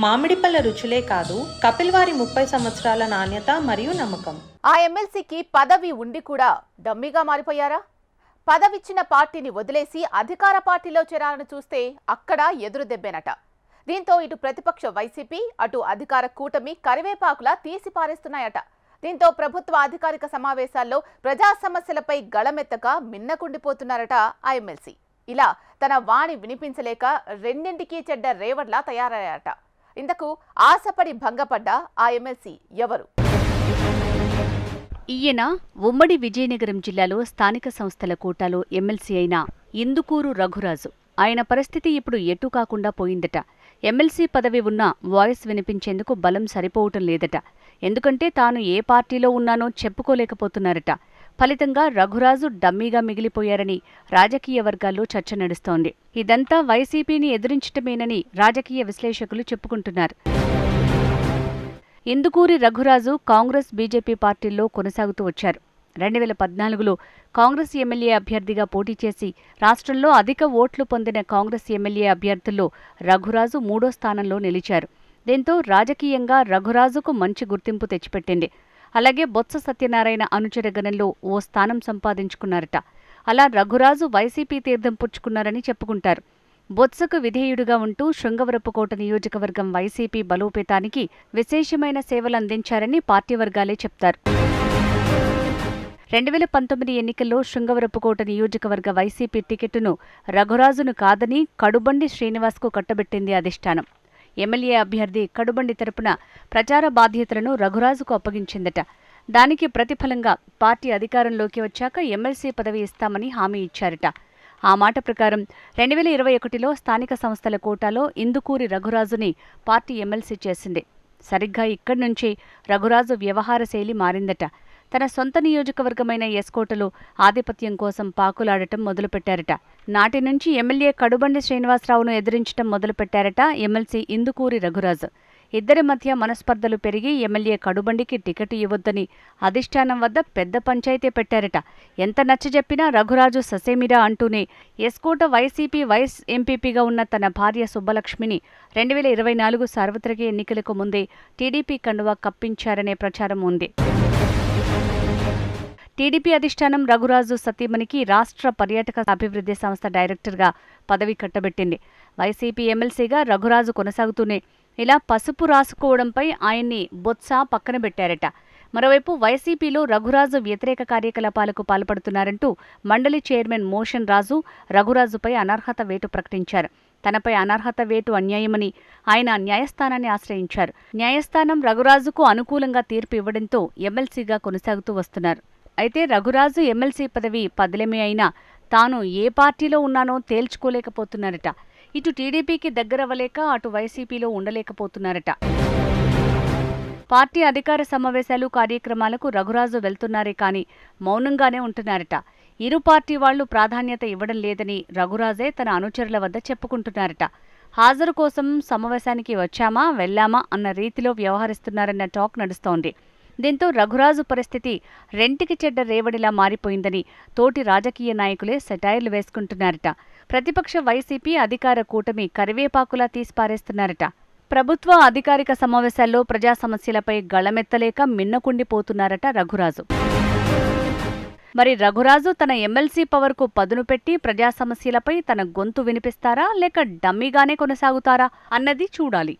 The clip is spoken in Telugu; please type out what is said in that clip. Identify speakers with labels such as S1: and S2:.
S1: మామిడిపళ్ళ రుచులే కాదు, కపిల్ వారి 30 సంవత్సరాల నాణ్యత మరియు నమ్మకం.
S2: ఆ ఎమ్మెల్సీకి పదవి ఉండి కూడా డమ్మీగా మారిపోయారా? పదవిచ్చిన పార్టీని వదిలేసి అధికార పార్టీలో చేరాలని చూస్తే అక్కడ ఎదురు దెబ్బేనట. దీంతో ఇటు ప్రతిపక్ష వైసీపీ, అటు అధికార కూటమి కరివేపాకులా తీసి పారేస్తున్నాయట. దీంతో ప్రభుత్వ అధికారిక సమావేశాల్లో ప్రజా సమస్యలపై గళమెత్తక మిన్నకుండిపోతున్నారట ఆ ఎమ్మెల్సీ. ఇలా తన వాణి వినిపించలేక రెండింటికి చెడ్డ రేవడ్లా తయారయ్యారట. ఇంతకు ఆశపడి భంగపడ్డ ఆ ఎమ్మెల్సీ ఎవరు?
S3: ఈయన ఉమ్మడి విజయనగరం జిల్లాలో స్థానిక సంస్థల కోటాలో ఎమ్మెల్సీ అయిన ఇందుకూరు రఘురాజు. ఆయన పరిస్థితి ఇప్పుడు ఎటూ కాకుండా పోయిందట. ఎమ్మెల్సీ పదవి ఉన్నా వాయిస్ వినిపించేందుకు బలం సరిపోవటం లేదట. ఎందుకంటే తాను ఏ పార్టీలో ఉన్నానో చెప్పుకోలేకపోతున్నారట. ఫలితంగా రఘురాజు డమ్మీగా మిగిలిపోయారని రాజకీయ వర్గాల్లో చర్చ నడుస్తోంది. ఇదంతా వైసీపీని ఎదిరించటమేనని రాజకీయ విశ్లేషకులు చెప్పుకుంటున్నారు. ఇందుకూరి రఘురాజు కాంగ్రెస్, బీజేపీ పార్టీల్లో కొనసాగుతూ వచ్చారు. 2014లో కాంగ్రెస్ ఎమ్మెల్యే అభ్యర్థిగా పోటీ చేసి రాష్ట్రంలో అధిక ఓట్లు పొందిన కాంగ్రెస్ ఎమ్మెల్యే అభ్యర్థుల్లో రఘురాజు 3వ స్థానంలో నిలిచారు. దీంతో రాజకీయంగా రఘురాజుకు మంచి గుర్తింపు తెచ్చిపెట్టింది. అలాగే బొత్స సత్యనారాయణ అనుచర గణంలో ఓ స్థానం సంపాదించుకున్నారట. అలా రఘురాజు వైసీపీ తీర్థం పుచ్చుకున్నారని చెప్పుకుంటారు. బొత్సకు విధేయుడిగా ఉంటూ శృంగవరపుకోట నియోజకవర్గం వైసీపీ బలోపేతానికి విశేషమైన సేవలందించారని పార్టీ వర్గాలే చెప్తారు. 2019 ఎన్నికల్లో శృంగవరపుకోట నియోజకవర్గ వైసీపీ టికెట్టును రఘురాజును కాదని కడుబండి శ్రీనివాస్కు కట్టబెట్టింది అధిష్టానం. ఎమ్మెల్యే అభ్యర్థి కడుబండి తరపున ప్రచార బాధ్యతలను రఘురాజుకు అప్పగించిందట. దానికి ప్రతిఫలంగా పార్టీ అధికారంలోకి వచ్చాక ఎమ్మెల్సీ పదవి ఇస్తామని హామీ ఇచ్చారట. ఆ మాట ప్రకారం 2021లో స్థానిక సంస్థల కోటాలో ఇందుకూరి రఘురాజుని పార్టీ ఎమ్మెల్సీ చేసింది. సరిగ్గా ఇక్కడి నుంచి రఘురాజు వ్యవహార శైలి మారిందట. తన సొంత నియోజకవర్గమైన ఎస్కోటలో ఆధిపత్యం కోసం పాకులాడటం మొదలుపెట్టారట. నాటి నుంచి ఎమ్మెల్యే కడుబండి శ్రీనివాసరావును ఎదిరించడం మొదలుపెట్టారట ఎమ్మెల్సీ ఇందుకూరి రఘురాజు. ఇద్దరి మధ్య మనస్పర్ధలు పెరిగి ఎమ్మెల్యే కడుబండికి టికెట్ ఇవ్వొద్దని అధిష్టానం వద్ద పెద్ద పంచాయతీ పెట్టారట. ఎంత నచ్చజెప్పినా రఘురాజు ససేమిరా అంటూనే ఎస్కోట వైసీపీ వైస్ ఎంపీపీగా ఉన్న తన భార్య సుబ్బలక్ష్మిని 2024 సార్వత్రిక ఎన్నికలకు ముందే టీడీపీ కండువా కప్పించారనే ప్రచారం ఉంది. టీడీపీ అధిష్టానం రఘురాజు సతీమణికి రాష్ట్ర పర్యాటక అభివృద్ధి సంస్థ డైరెక్టర్గా పదవి కట్టబెట్టింది. వైసీపీ ఎమ్మెల్సీగా రఘురాజు కొనసాగుతూనే ఇలా పసుపు రాసుకోవడంపై ఆయన్ని బొత్స పక్కన పెట్టారట. మరోవైపు వైసీపీలో రఘురాజు వ్యతిరేక కార్యకలాపాలకు పాల్పడుతున్నారంటూ మండలి చైర్మన్ మోషన్ రాజు రఘురాజుపై అనర్హత వేటు ప్రకటించారు. తనపై అనర్హత వేటు అన్యాయమని ఆయన న్యాయస్థానాన్ని ఆశ్రయించారు. న్యాయస్థానం రఘురాజుకు అనుకూలంగా తీర్పు ఇవ్వడంతో ఎమ్మెల్సీగా కొనసాగుతూ వస్తున్నారు. అయితే రఘురాజు ఎమ్మెల్సీ పదవి పదిలమే అయినా తాను ఏ పార్టీలో ఉన్నానో తేల్చుకోలేకపోతున్నారట. ఇటు టీడీపీకి దగ్గరవ్వలేక అటు వైసీపీలో ఉండలేకపోతున్నారట. పార్టీ అధికార సమావేశాలు, కార్యక్రమాలకు రఘురాజు వెళ్తున్నారే కానీ మౌనంగానే ఉంటున్నారట. ఇరు పార్టీ వాళ్లు ప్రాధాన్యత ఇవ్వడం లేదని రఘురాజే తన అనుచరుల వద్ద చెప్పుకుంటున్నారట. హాజరు కోసం సమావేశానికి వచ్చామా వెళ్లామా అన్న రీతిలో వ్యవహరిస్తున్నారన్న టాక్ నడుస్తోంది. దీంతో రఘురాజు పరిస్థితి రెంటికి చెడ్డ రేవడిలా మారిపోయిందని తోటి రాజకీయ నాయకులే సెటైర్లు వేసుకుంటున్నారట. ప్రతిపక్ష వైసీపీ, అధికార కూటమి కరివేపాకులా తీసిపారేస్తున్నారట. ప్రభుత్వ అధికారిక సమావేశాల్లో ప్రజా సమస్యలపై గళమెత్తలేక మిన్నకుండిపోతున్నారట రఘురాజు. మరి రఘురాజు తన ఎమ్మెల్సీ పవర్కు పదును పెట్టి ప్రజా సమస్యలపై తన గొంతు వినిపిస్తారా లేక డమ్మీగానే కొనసాగుతారా అన్నది చూడాలి.